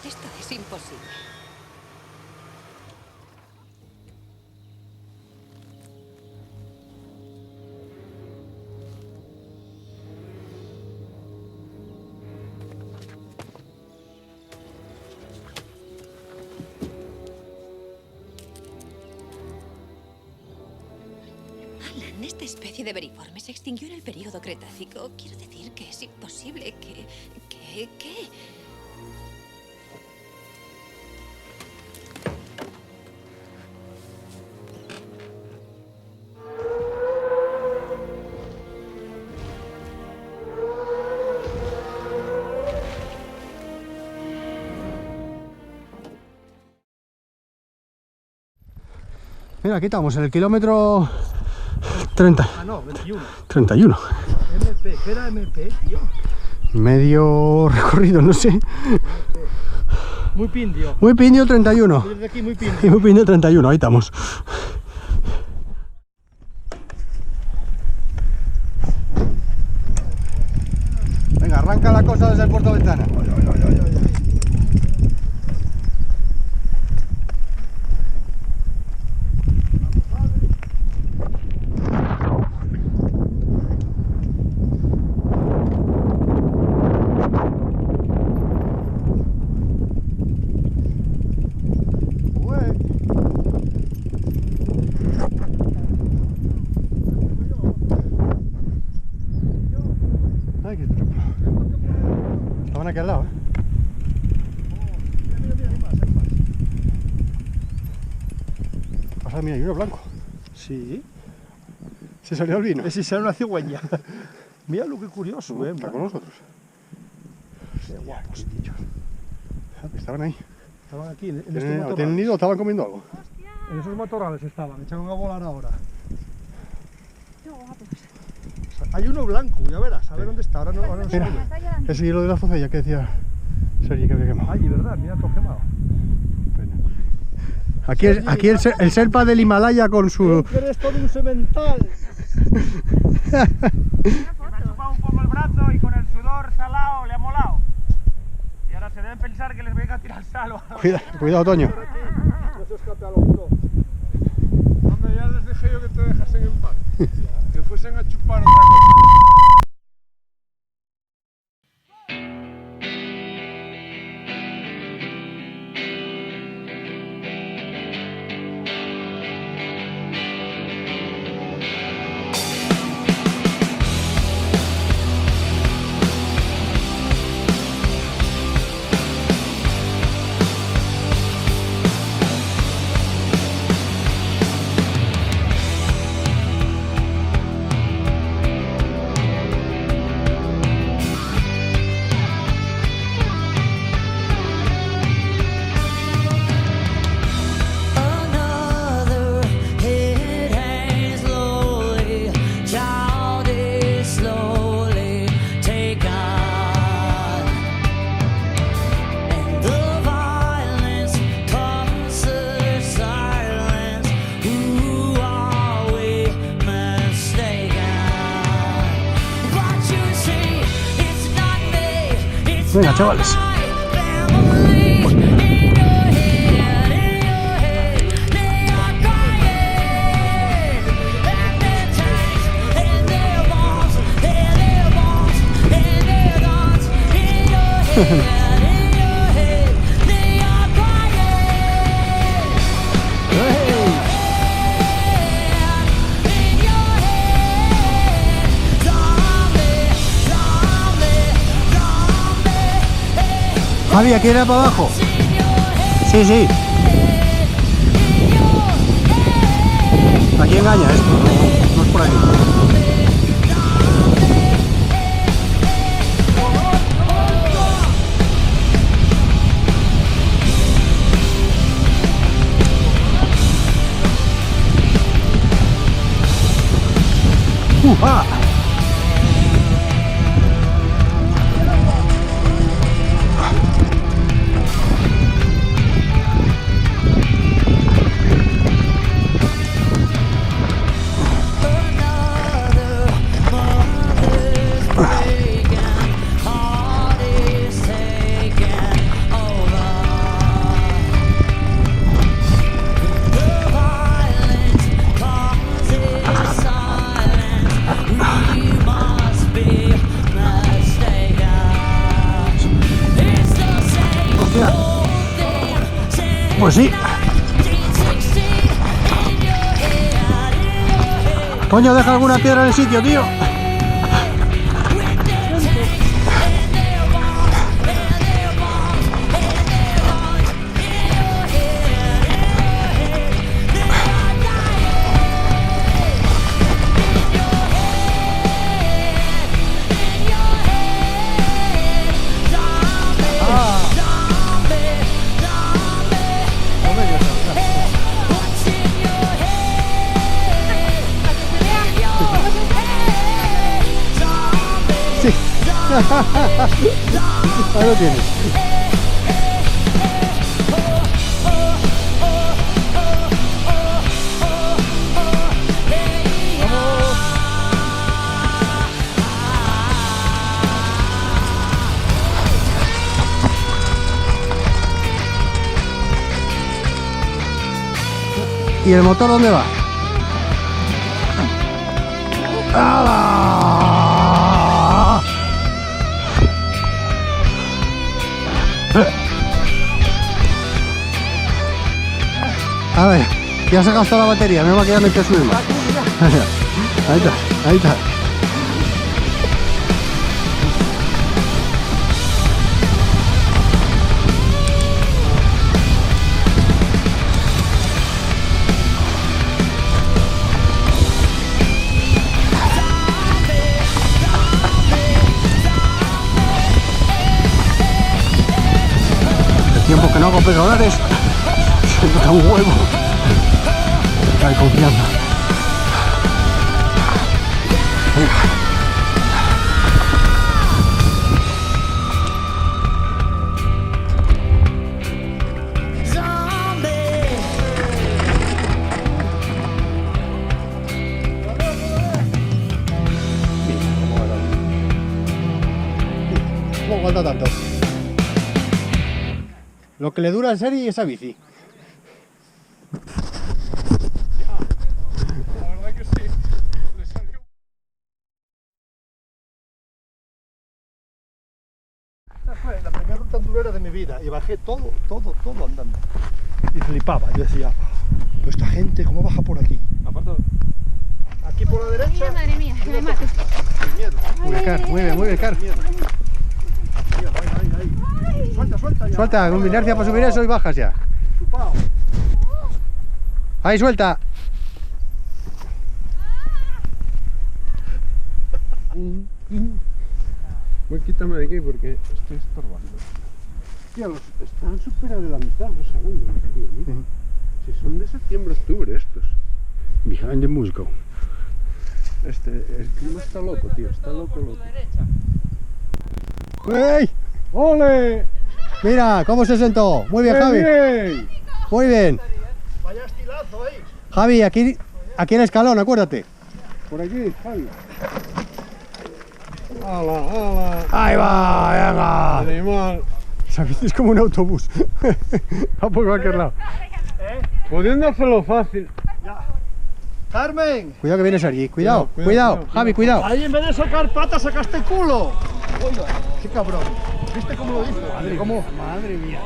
Esto es imposible. Alan, esta especie de veriforme se extinguió en el período Cretácico. Quiero decir que es imposible que... Mira, aquí estamos, en el kilómetro 30. Ah, no, 21. 31. MP, ¿qué era MP, tío? Medio recorrido, no sé. Muy pindio. Muy pindio 31. Desde aquí muy pindio. Muy pindio 31, ahí estamos. Venga, arranca la cosa desde el Puerto Ventana. Ay, qué tropo. Estaban aquí al lado, Pasa, mira, hay uno blanco. Sí. Se salió el vino. Ese será una cigüeña. Mira lo que curioso, Está con nosotros. Qué guapos, tío. Estaban ahí. Estaban aquí, en estos ¿Tienen matorrales. nido o estaban comiendo algo? En esos matorrales estaban, echaron a volar ahora. Qué guapos. Hay uno blanco, ya verás, a ver dónde está. Ahora no sé. Mira, ese hilo de la focella que decía Sergi que había quemado. Ay, verdad, mira, todo quemado. Aquí, aquí el Sherpa del Himalaya con su... Eres todo un semental. Me ha chupado un poco el brazo y con el sudor salado le ha molado. Y ahora se deben pensar que les venga a tirar sal o algo. Cuidado, Toño. No se escape a los dos. Hombre, ya les dejé yo que te dejasen en paz. Que fuesen a chupar otra cosa. Venga, chavales. Javi, ¿aquí era para abajo? Sí, sí. Aquí engaña esto, no es por aquí. ¡Ah! Pues sí. Coño, deja alguna piedra en el sitio, tío. Ahí lo tienes. ¿Y el motor dónde va? ¡Hala! A ver, ya se ha gastado la batería, me va a quedar en que sube más. Ahí está, ahí está. El tiempo que no hago pedalares. Se nota un huevo. Hay confianza. ¿Cómo falta tanto? Lo que le dura en serie esa bici. La verdad que sí. Le salió. Esta fue la primera ruta endurera de mi vida y bajé todo andando. Y flipaba, yo decía, pues esta gente, ¿cómo baja por aquí? Aparte, Aquí por la derecha, Ay, madre mía, que me mato. sin miedo. Muy bien, Car, muy bien, Car. Miedo. Ahí. Suelta ya. Suelta, con inercia para subir eso y bajas ya. Chupao. Ahí, suelta. Voy, quítame de aquí porque estoy estorbando. Hostia, están súper adelantados los segundos, tío. Mira. Si son de septiembre, octubre estos. Behind the musgo. El clima está loco, tío. Está loco. ¡Ey! ¡Ole! Mira, cómo se sentó. Muy bien, Javi. ¡Bien! Muy bien. Vaya estilazo ahí. Javi, aquí el escalón, acuérdate. Por aquí, Javi. ¡Hala! Ahí va, venga. Animal. Esa bici es como un autobús. Va por cualquier lado. Pudiendo hacerlo fácil. Carmen, Cuidado que viene Sergi. Cuidado, Cuidado, cuidado. cuidado. Javi, cuidado. ahí en vez de sacar patas sacaste culo. Oiga, qué cabrón. ¿Viste cómo lo hizo? Madre mía.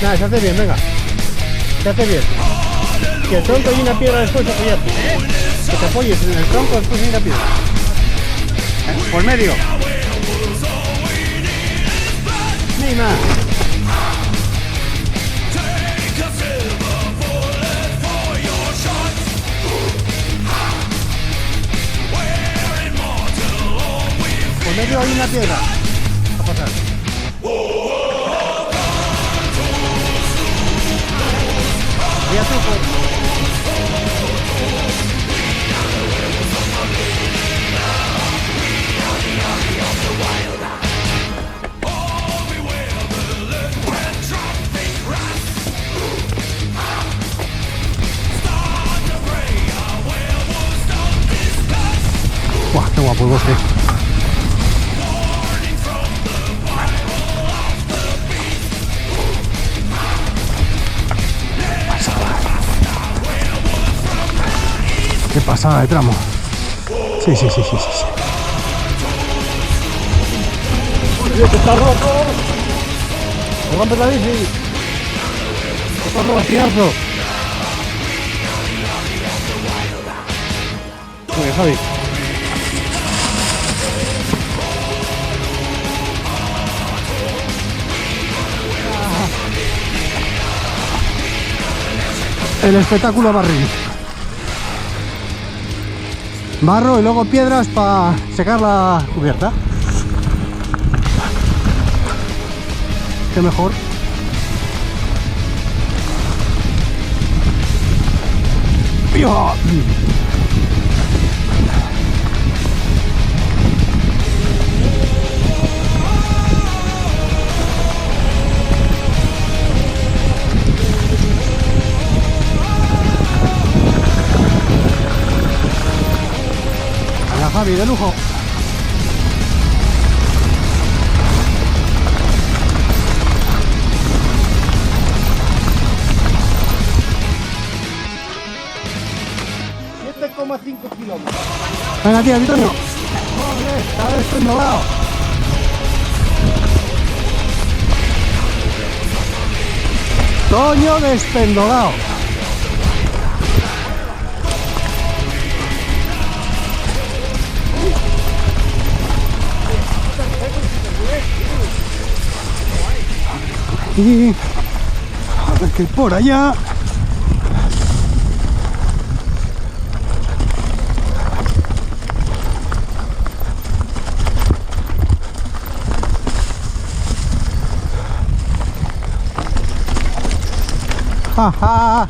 Nada, se hace bien, venga. Se hace bien. Que el tronco y una piedra después apoyarte. Que te apoyes en el tronco después y una piedra. Por medio. Ni más. Por medio hay una piedra. Buah, qué guapo el bosque. Qué pasada de tramo. Sí, sí, sí, sí, sí, sí. ¡Está roto! ¡Me rompes la bici! ¡Está robastiazo! Muy bien, Javi. El espectáculo barril. Barro y luego piedras para secar la cubierta. Qué mejor. ¡Viva! Venga, Javi, de lujo. kilómetros. Venga, tío, Antonio. Joder, está despendolado. Toño despendolado. Y a ver que por allá. ¡Ja!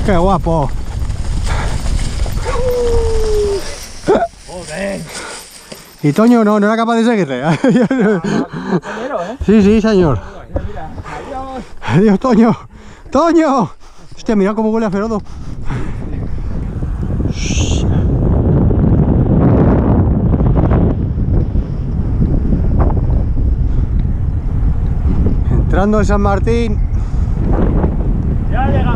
¡Qué guapo! Joder. Y Toño no era capaz de seguirle. Sí, sí, señor. Adiós. Adiós, Toño. ¡Toño! Hostia, mira cómo huele a ferodo. Entrando en San Martín. Ya llega.